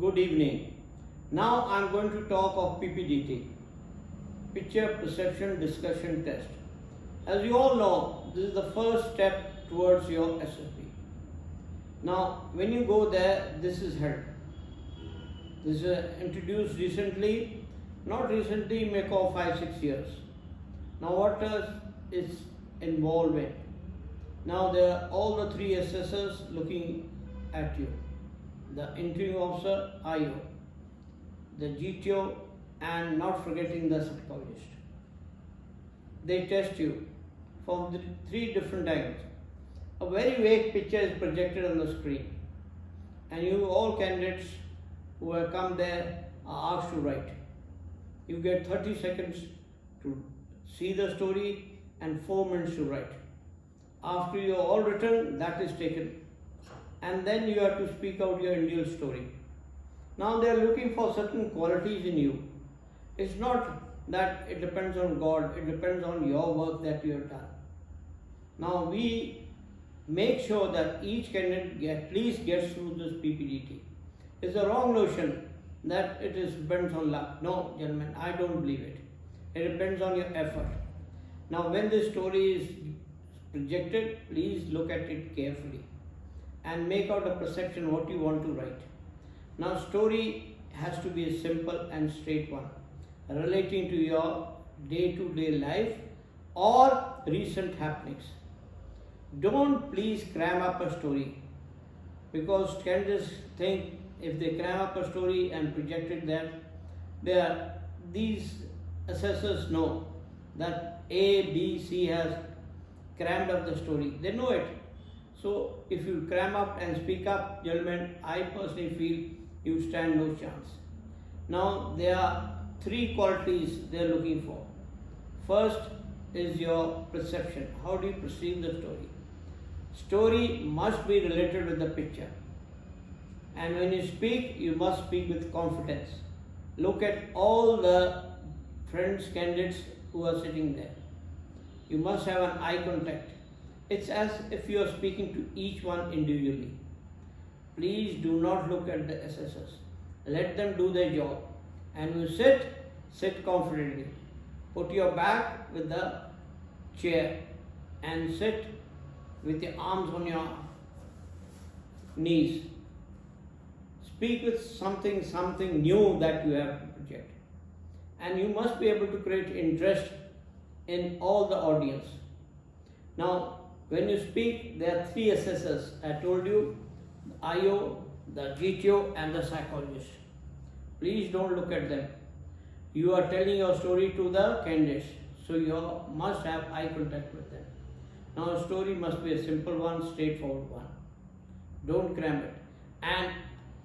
Good evening. Now I am going to talk of PPDT, Picture Perception Discussion Test. As you all know, this is the first step towards your SSB. Now, when you go there, this is held. This is introduced recently, not recently, make of 5-6 years. Now, what is involved in? Now, there are all the three assessors looking at you. The interviewing officer, IO, the GTO, and not forgetting the psychologist. They test you from the three different angles. A very vague picture is projected on the screen, and you all candidates who have come there are asked to write. You get 30 seconds to see the story and 4 minutes to write. After you are all written, that is taken, and then you have to speak out your individual story. Now they are looking for certain qualities in you. It's not that it depends on God, it depends on your work that you have done. Now we make sure that each candidate at least gets through this PPDT. It's a wrong notion that it depends on luck. No, gentlemen, I don't believe it. It depends on your effort. Now when this story is projected, please look at it carefully and make out a perception what you want to write. Now story has to be a simple and straight one, relating to your day-to-day life or recent happenings. Don't please cram up a story, because candidates think if they cram up a story and project it there, these assessors know that A, B, C has crammed up the story. They know it. So if you cram up and speak up, gentlemen, I personally feel you stand no chance. Now there are three qualities they are looking for. First is your perception. How do you perceive the story? Story must be related with the picture. And when you speak, you must speak with confidence. Look at all the friends, candidates who are sitting there. You must have an eye contact. It's as if you are speaking to each one individually. Please do not look at the assessors. Let them do their job. And when you sit confidently. Put your back with the chair and sit with your arms on your knees. Speak with something new that you have to project. And you must be able to create interest in all the audience. Now, when you speak, there are three assessors. I told you, the IO, the GTO, and the psychologist. Please don't look at them. You are telling your story to the candidates, so you must have eye contact with them. Now, a story must be a simple one, straightforward one. Don't cram it. And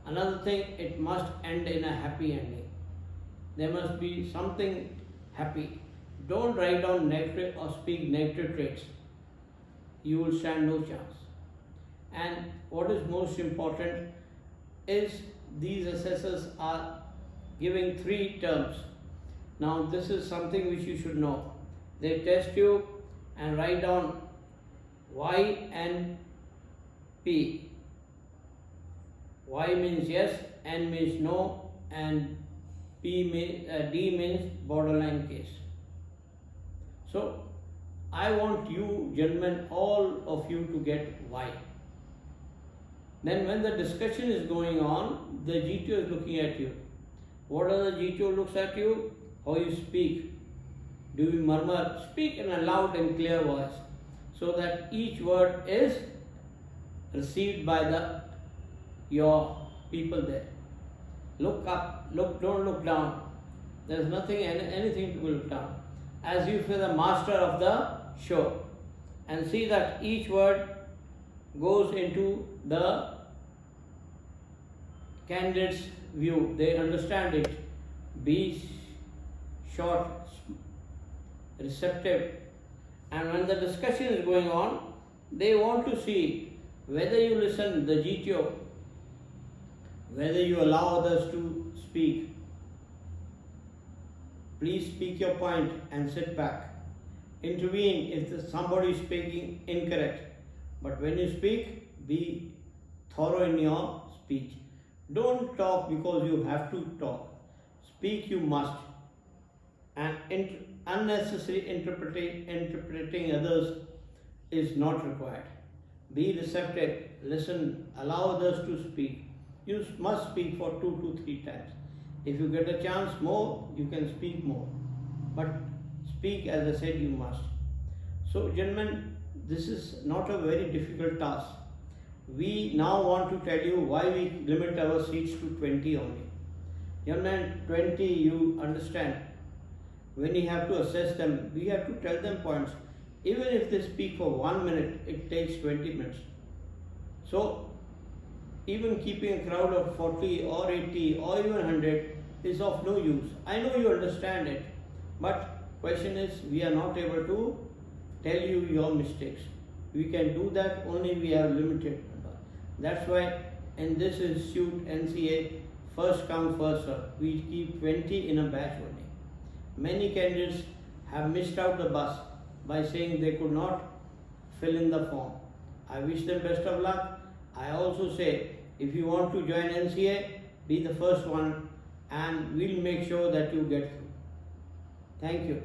another thing, it must end in a happy ending. There must be something happy. Don't write down negative or speak negative traits. You will stand no chance. And what is most important is these assessors are giving 3 terms. Now this is something which you should know. They test you and write down Y and P. Y means yes, N means no, and D means borderline case. So I want you, gentlemen, all of you to get Y. Then when the discussion is going on, the GTO is looking at you. What does the GTO looks at you? How you speak. Do you murmur? Speak in a loud and clear voice, so that each word is received by your people there. Look up, don't look down. There's anything to look down. As if you're the master of the show, and see that each word goes into the candidate's view. They understand it. Be short, receptive, and when the discussion is going on, they want to see whether you listen, the GTO, whether you allow others to speak. Please speak your point and sit back. Intervene if somebody is speaking incorrect. But when you speak, be thorough in your speech. Don't talk because you have to talk. Speak you must. And unnecessary interpreting others is not required. Be receptive, listen, allow others to speak. You must speak for 2 to 3 times. If you get a chance more, you can speak more. But speak, as I said, you must. So, gentlemen, this is not a very difficult task. We now want to tell you why we limit our seats to 20 only. Gentlemen, 20, you understand. When you have to assess them, we have to tell them points. Even if they speak for 1 minute, it takes 20 minutes. So, even keeping a crowd of 40 or 80 or even 100 is of no use. I know you understand it, but question is, we are not able to tell you your mistakes. We can do that only we have limited number. That's why in this institute, NCA, first come first serve. We keep 20 in a batch only. Many candidates have missed out the bus by saying they could not fill in the form. I wish them best of luck. I also say, if you want to join NCA, be the first one and we'll make sure that you get through. Thank you.